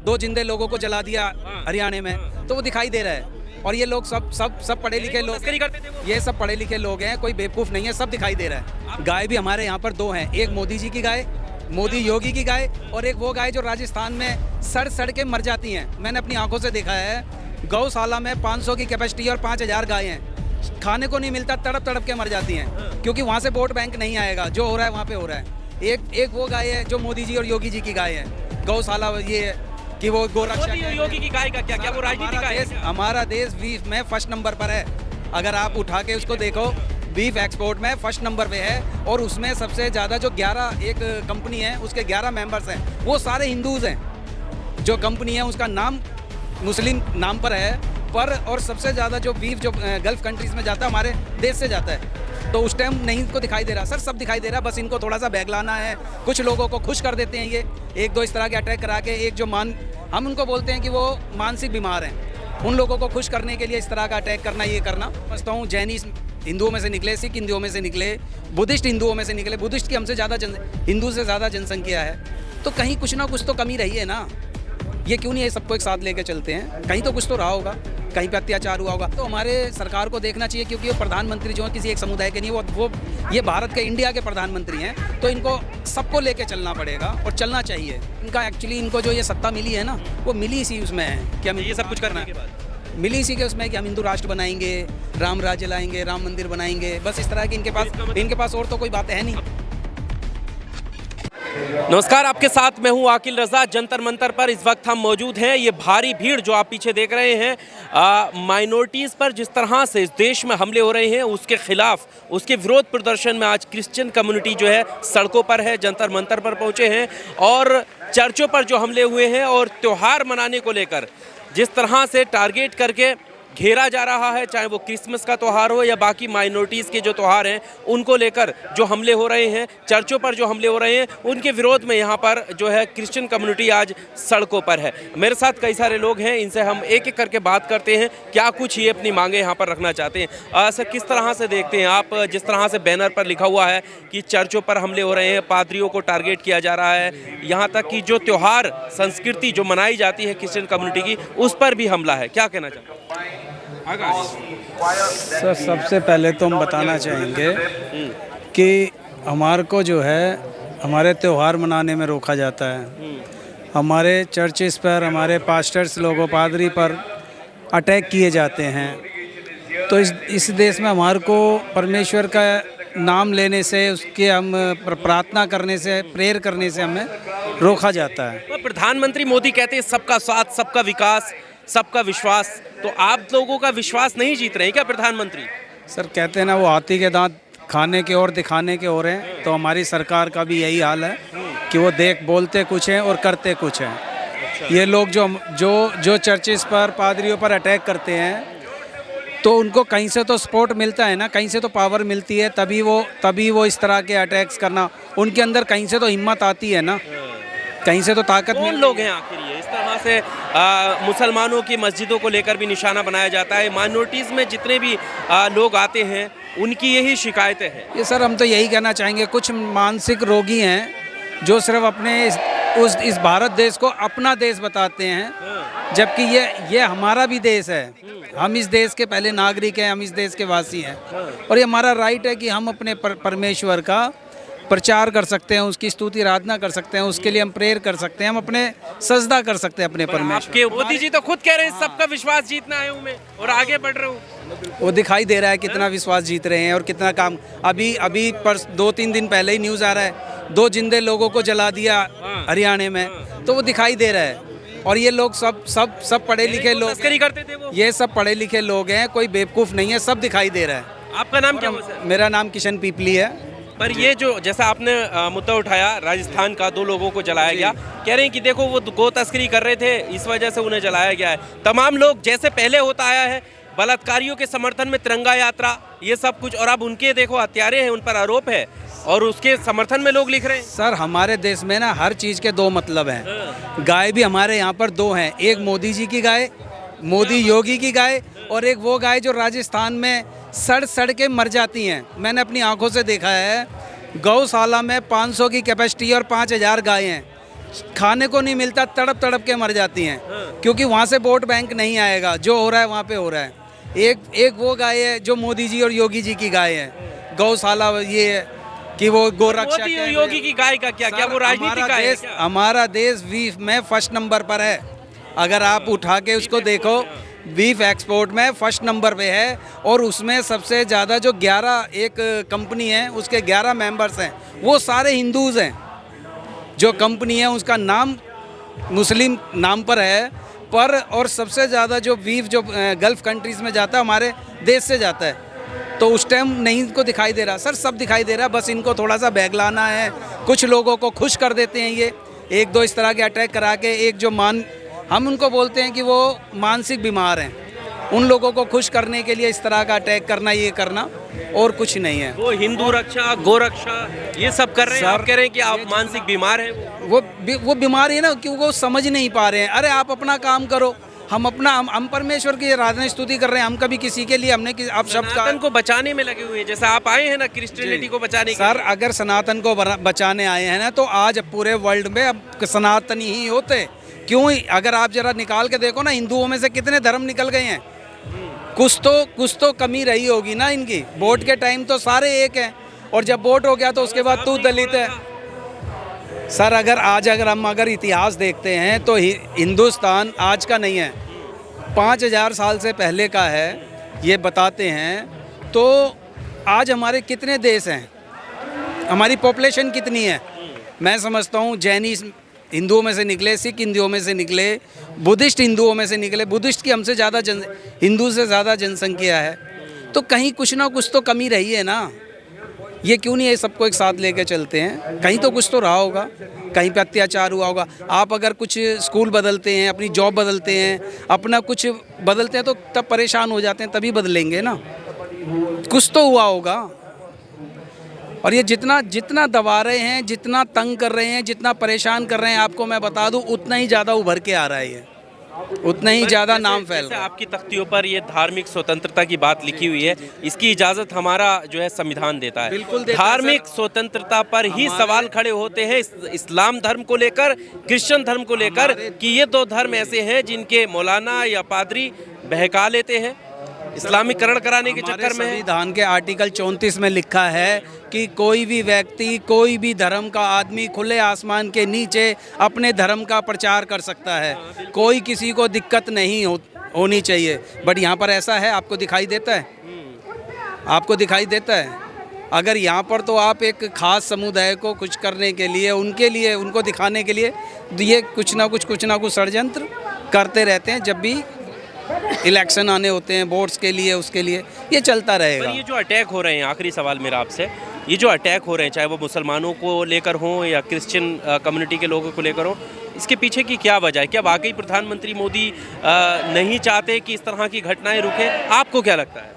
2 जिंदे लोगों को जला दिया हरियाणा में, तो वो दिखाई दे रहा है। और ये लोग सब पढ़े लिखे लोग, ये सब पढ़े लिखे लोग हैं, कोई बेवकूफ़ नहीं है, सब दिखाई दे रहा है। गाय भी हमारे यहाँ पर 2 हैं, एक मोदी जी की गाय, मोदी योगी की गाय, और एक वो गाय जो राजस्थान में सड़ के मर जाती हैं। मैंने अपनी आंखों से देखा है, गौशाला में 500 की कैपेसिटी और 5000 गाय हैं, खाने को नहीं मिलता, तड़प के मर जाती हैं, क्योंकि वहाँ से वोट बैंक नहीं आएगा, जो हो रहा है वहाँ पे हो रहा है। एक वो गाय है जो मोदी जी और योगी जी की गाय है, गौशाला ये कि वो गोरक्षा योगी की गाय का क्या वो राजनीतिक गाय है? हमारा देश बीफ में फर्स्ट नंबर पर है, अगर आप उठा के उसको देखो, बीफ एक्सपोर्ट में फर्स्ट नंबर पे है, और उसमें सबसे ज़्यादा जो 11 एक कंपनी है उसके 11 मेंबर्स हैं, वो सारे हिंदूज़ हैं। जो कंपनी है उसका नाम मुस्लिम नाम पर है, पर और सबसे ज़्यादा जो बीफ जो गल्फ़ कंट्रीज़ में जाता है हमारे देश से जाता है। तो उस टाइम नहीं इनको दिखाई दे रहा सर, सब दिखाई दे रहा, बस इनको थोड़ा सा बहलाना है, कुछ लोगों को खुश कर देते हैं ये 1-2 इस तरह के अटैक करा के। एक जो हम उनको बोलते हैं कि वो मानसिक बीमार हैं, उन लोगों को खुश करने के लिए इस तरह का अटैक करना, ये करना। समझता हूँ जैनी हिंदुओं में से निकले, सिख हिंदुओं में से निकले, बुद्धिस्ट हिंदुओं में से निकले, बुद्धिस्ट की हमसे ज़्यादा हिंदू से ज़्यादा जनसंख्या है, तो कहीं कुछ ना कुछ तो कमी रही है ना। ये क्यों नहीं है सबको एक साथ लेके चलते हैं, कहीं तो कुछ तो रहा होगा, कहीं पे अत्याचार हुआ होगा। तो हमारे सरकार को देखना चाहिए, क्योंकि वो प्रधानमंत्री जो है किसी एक समुदाय के नहीं, वो ये भारत के, इंडिया के प्रधानमंत्री हैं, तो इनको सबको लेके चलना पड़ेगा और चलना चाहिए। इनका एक्चुअली इनको जो ये सत्ता मिली है ना, वो मिली इसी उसमें है कि हम ये सब कुछ करना है, मिली इसी के उसमें कि हम हिंदू राष्ट्र बनाएंगे, राम राज्य लाएंगे, राम मंदिर बनाएंगे, बस इस तरह की इनके पास और तो कोई बातें है नहीं। नमस्कार, आपके साथ मैं हूं आकिल रजा। जंतर मंतर पर इस वक्त हम मौजूद हैं। ये भारी भीड़ जो आप पीछे देख रहे हैं, माइनॉरिटीज़ पर जिस तरह से इस देश में हमले हो रहे हैं उसके खिलाफ, उसके विरोध प्रदर्शन में आज क्रिश्चियन कम्युनिटी जो है सड़कों पर है, जंतर मंतर पर पहुंचे हैं, और चर्चों पर जो हमले हुए हैं और त्यौहार मनाने को लेकर जिस तरह से टारगेट करके घेरा जा रहा है, चाहे वो क्रिसमस का त्यौहार हो या बाकी माइनॉरिटीज़ के जो त्यौहार हैं उनको लेकर जो हमले हो रहे हैं, चर्चों पर जो हमले हो रहे हैं, उनके विरोध में यहाँ पर जो है क्रिश्चियन कम्युनिटी आज सड़कों पर है। मेरे साथ कई सारे लोग हैं, इनसे हम एक एक करके बात करते हैं, क्या कुछ ये अपनी मांगे यहाँ पर रखना चाहते हैं। सर, किस तरह से देखते हैं आप, जिस तरह से बैनर पर लिखा हुआ है कि चर्चों पर हमले हो रहे हैं, पादरियों को टारगेट किया जा रहा है, यहाँ तक कि जो त्यौहार संस्कृति जो मनाई जाती है क्रिश्चियन कम्युनिटी की, उस पर भी हमला है, क्या कहना चाहते हैं? सर, सबसे पहले तो हम बताना चाहेंगे कि हमारे को जो है हमारे त्यौहार मनाने में रोका जाता है, हमारे चर्चेस पर, हमारे पास्टर्स लोगों, पादरी पर अटैक किए जाते हैं। तो इस देश में हमारे को परमेश्वर का नाम लेने से, उसके हम प्रार्थना करने से, प्रेयर करने से हमें रोका जाता है। तो प्रधानमंत्री मोदी कहते हैं सबका साथ, सबका विकास, सबका विश्वास, तो आप लोगों का विश्वास नहीं जीत रहे हैं क्या प्रधानमंत्री? सर, कहते हैं ना वो हाथी के दांत खाने के और दिखाने के और हैं, तो हमारी सरकार का भी यही हाल है कि वो बोलते कुछ हैं और करते कुछ हैं। ये लोग जो चर्चेस पर, पादरियों पर अटैक करते हैं, तो उनको कहीं से तो सपोर्ट मिलता है ना, कहीं से तो पावर मिलती है, तभी वो इस तरह के अटैक्स करना, उनके अंदर कहीं से तो हिम्मत आती है ना, कहीं से तो ताकत। कौन लोग हैं आखिर ये? इस तरह से मुसलमानों की मस्जिदों को लेकर भी निशाना बनाया जाता है, माइनॉरिटीज़ में जितने भी लोग आते हैं उनकी यही शिकायतें हैं। ये सर, हम तो यही कहना चाहेंगे, कुछ मानसिक रोगी हैं जो सिर्फ अपने इस भारत देश को अपना देश बताते हैं, जबकि ये हमारा भी देश है, हम इस देश के पहले नागरिक हैं, हम इस देश के वासी हैं, और ये हमारा राइट है कि हम अपने परमेश्वर का प्रचार कर सकते हैं, उसकी स्तुति आराधना कर सकते हैं, उसके लिए हम प्रेयर कर सकते हैं, हम अपने सजदा कर सकते हैं अपने परमेश्वर। मोदी जी तो खुद कह रहे हैं सबका विश्वास जीतना है हूँ मैं और आगे बढ़ रहा हूँ। वो दिखाई दे रहा है कितना विश्वास जीत रहे हैं और कितना काम। अभी पर 2-3 दिन पहले ही न्यूज़ आ रहा है, 2 जिंदे लोगों को जला दिया हरियाणा में, तो वो दिखाई दे रहा है। और ये लोग सब पढ़े लिखे लोग, तस्करी करते थे वो, ये सब पढ़े लिखे लोग हैं, कोई बेवकूफ़ नहीं है, सब दिखाई दे रहा है। आपका नाम क्या है? मेरा नाम किशन पीपली है। पर ये जो जैसा आपने मुद्दा उठाया राजस्थान का, 2 लोगों को जलाया गया, कह रहे हैं कि देखो वो गो तस्करी कर रहे थे, इस वजह से उन्हें जलाया गया है। तमाम लोग जैसे पहले होता आया है, बलात्कारियों के समर्थन में तिरंगा यात्रा, ये सब कुछ, और अब उनके देखो हत्यारे हैं, उन पर आरोप है और उसके समर्थन में लोग लिख रहे हैं। सर, हमारे देश में ना हर चीज़ के 2 मतलब हैं। गाय भी हमारे यहाँ पर 2 हैं, एक मोदी जी की गाय, मोदी योगी की गाय, और एक वो गाय जो राजस्थान में सड़ के मर जाती हैं। मैंने अपनी आंखों से देखा है, गौशाला में 500 की कैपेसिटी और 5000 गाय हैं, खाने को नहीं मिलता, तड़प तड़प के मर जाती हैं, क्योंकि वहाँ से वोट बैंक नहीं आएगा। जो हो रहा है वहाँ पे हो रहा है। एक वो गाय है जो मोदी जी और योगी जी की गाय है, गौशाला, ये है कि वो गोरक्षा। मोदी योगी की गाय का क्या वो राजनीति का है क्या? हमारा देश बीफ में फर्स्ट नंबर पर है। अगर आप उठा के उसको देखो, बीफ एक्सपोर्ट में फर्स्ट नंबर पे है, और उसमें सबसे ज़्यादा जो 11 एक कंपनी है उसके 11 मेंबर्स हैं, वो सारे हिंदूज़ हैं। जो कंपनी है उसका नाम मुस्लिम नाम पर है, पर और सबसे ज़्यादा जो बीफ जो गल्फ़ कंट्रीज़ में जाता है हमारे देश से जाता है। तो उस टाइम नहीं इनको दिखाई दे रहा सर, सब दिखाई दे रहा है, बस इनको थोड़ा सा बहलाना है। कुछ लोगों को खुश कर देते हैं ये, एक दो इस तरह के अटैक करा के। एक जो हम उनको बोलते हैं कि वो मानसिक बीमार हैं, उन लोगों को खुश करने के लिए इस तरह का अटैक करना, ये करना, और कुछ नहीं है। वो हिंदू रक्षा, गोरक्षा, ये सब कर रहे हैं। आप कह रहे हैं कि आप मानसिक बीमार हैं। वो बीमार है ना, क्योंकि वो समझ नहीं पा रहे हैं। अरे आप अपना काम करो, हम परमेश्वर की आराधना स्तुति कर रहे हैं। हम कभी किसी के लिए हमने आप शब्द सनातन को बचाने में लगे हुए हैं, जैसे आप आए हैं ना क्रिश्चियनिटी को बचाने के लिए। सर अगर सनातन को बचाने आए हैं ना, तो आज पूरे वर्ल्ड में अब सनातनी ही होते। क्यों? अगर आप जरा निकाल के देखो ना, हिंदुओं में से कितने धर्म निकल गए हैं। कुछ तो कमी रही होगी ना इनकी। वोट के टाइम तो सारे एक हैं, और जब वोट हो गया तो उसके बाद तू दलित है। सर अगर हम इतिहास देखते हैं तो हिंदुस्तान आज का नहीं है, 5000 साल से पहले का है, ये बताते हैं। तो आज हमारे कितने देश हैं, हमारी पॉपुलेशन कितनी है? मैं समझता हूँ जैनी हिंदुओं में से निकले, सिख हिंदुओं में से निकले, बुद्धिस्ट हिंदुओं में से निकले। बुद्धिस्ट की हमसे ज़्यादा हिंदू से ज़्यादा जनसंख्या है। तो कहीं कुछ ना कुछ तो कमी रही है ना। ये क्यों नहीं है सबको एक साथ लेके चलते हैं? कहीं तो कुछ तो रहा होगा, कहीं पे अत्याचार हुआ होगा। आप अगर कुछ स्कूल बदलते हैं, अपनी जॉब बदलते हैं, अपना कुछ बदलते हैं, तो तब परेशान हो जाते हैं, तभी बदलेंगे ना। कुछ तो हुआ होगा। और ये जितना दबा रहे हैं, जितना तंग कर रहे हैं, जितना परेशान कर रहे हैं, आपको मैं बता दूं, उतना ही ज़्यादा उभर के आ रहा है ये, उतना ही ज़्यादा नाम फैल रहा है। आपकी तख्तियों पर ये धार्मिक स्वतंत्रता की बात लिखी हुई है, इसकी इजाज़त हमारा जो है संविधान देता है। बिल्कुल देता है। धार्मिक स्वतंत्रता पर ही सवाल खड़े होते हैं इस्लाम धर्म को लेकर, क्रिश्चियन धर्म को लेकर, कि ये दो धर्म ऐसे हैं जिनके मौलाना या पादरी बहका लेते हैं, इस्लामीकरण कराने के चक्कर में। संविधान के आर्टिकल 34 में लिखा है कि कोई भी व्यक्ति, कोई भी धर्म का आदमी खुले आसमान के नीचे अपने धर्म का प्रचार कर सकता है। कोई किसी को दिक्कत नहीं होनी चाहिए। बट यहाँ पर ऐसा है, आपको दिखाई देता है? आपको दिखाई देता है? अगर यहाँ पर तो आप एक खास समुदाय को कुछ करने के लिए, उनके लिए, उनको दिखाने के लिए ये कुछ ना कुछ षड्यंत्र करते रहते हैं। जब भी इलेक्शन आने होते हैं वोट्स के लिए, उसके लिए ये चलता रहेगा। पर ये जो अटैक हो रहे हैं, आखिरी सवाल मेरा आपसे, ये जो अटैक हो रहे हैं, चाहे वो मुसलमानों को लेकर हों या क्रिश्चियन कम्युनिटी के लोगों को लेकर हो, इसके पीछे की क्या वजह है? क्या वाकई प्रधानमंत्री मोदी नहीं चाहते कि इस तरह की घटनाएं रुके? आपको क्या लगता है?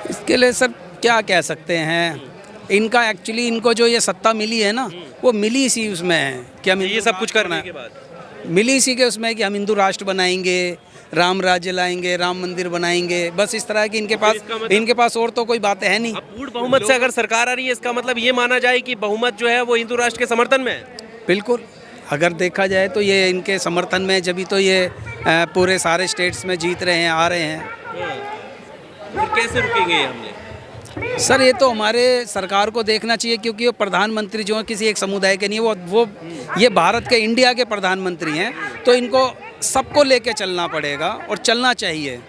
इसके लिए सर क्या कह सकते हैं, इनका एक्चुअली इनको जो ये सत्ता मिली है ना, वो मिली इसी उसमें है कि हम ये सब कुछ करने के बाद मिली इसी के उसमें कि हम हिंदू राष्ट्र बनाएंगे, राम राज्य लाएंगे, राम मंदिर बनाएंगे, बस इस तरह की इनके पास और तो कोई बात है नहीं। अब पूर्ण बहुमत से अगर सरकार आ रही है, इसका मतलब ये माना जाए कि बहुमत जो है वो हिंदू राष्ट्र के समर्थन में है। बिल्कुल, अगर देखा जाए तो ये इनके समर्थन में, जब भी तो ये पूरे सारे स्टेट्स में जीत रहे हैं, आ रहे हैं। फिर कैसे रुकेंगे ये हमले? सर ये तो हमारे सरकार को देखना चाहिए, क्योंकि वो प्रधानमंत्री जो है किसी एक समुदाय के नहीं, वो ये भारत के, इंडिया के प्रधानमंत्री हैं। तो इनको सबको लेके चलना पड़ेगा और चलना चाहिए।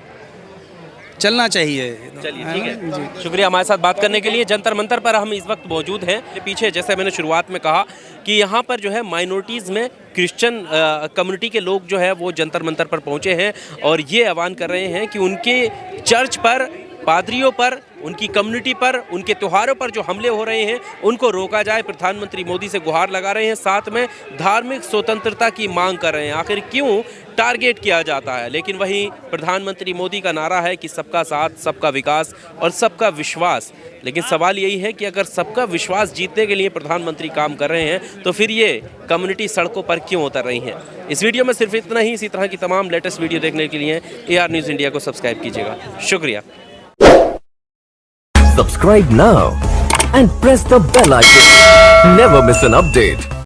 चलिए ठीक है, शुक्रिया हमारे साथ बात करने के लिए। जंतर मंतर पर हम इस वक्त मौजूद हैं। पीछे जैसे मैंने शुरुआत में कहा कि यहाँ पर जो है माइनॉरिटीज़ में क्रिश्चियन कम्युनिटी के लोग जो है वो जंतर मंतर पर पहुँचे हैं और ये आह्वान कर रहे हैं कि उनके चर्च पर, पादरियों पर, उनकी कम्युनिटी पर, उनके त्योहारों पर जो हमले हो रहे हैं उनको रोका जाए। प्रधानमंत्री मोदी से गुहार लगा रहे हैं, साथ में धार्मिक स्वतंत्रता की मांग कर रहे हैं। आखिर क्यों टारगेट किया जाता है? लेकिन वहीं प्रधानमंत्री मोदी का नारा है कि सबका साथ, सबका विकास और सबका विश्वास। लेकिन सवाल यही है कि अगर सबका विश्वास जीतने के लिए प्रधानमंत्री काम कर रहे हैं तो फिर ये कम्युनिटी सड़कों पर क्यों उतर रही हैं? इस वीडियो में सिर्फ इतना ही। इसी तरह की तमाम लेटेस्ट वीडियो देखने के लिए AR न्यूज़ इंडिया को सब्सक्राइब कीजिएगा। शुक्रिया। Subscribe now and press the bell icon. Never miss an update.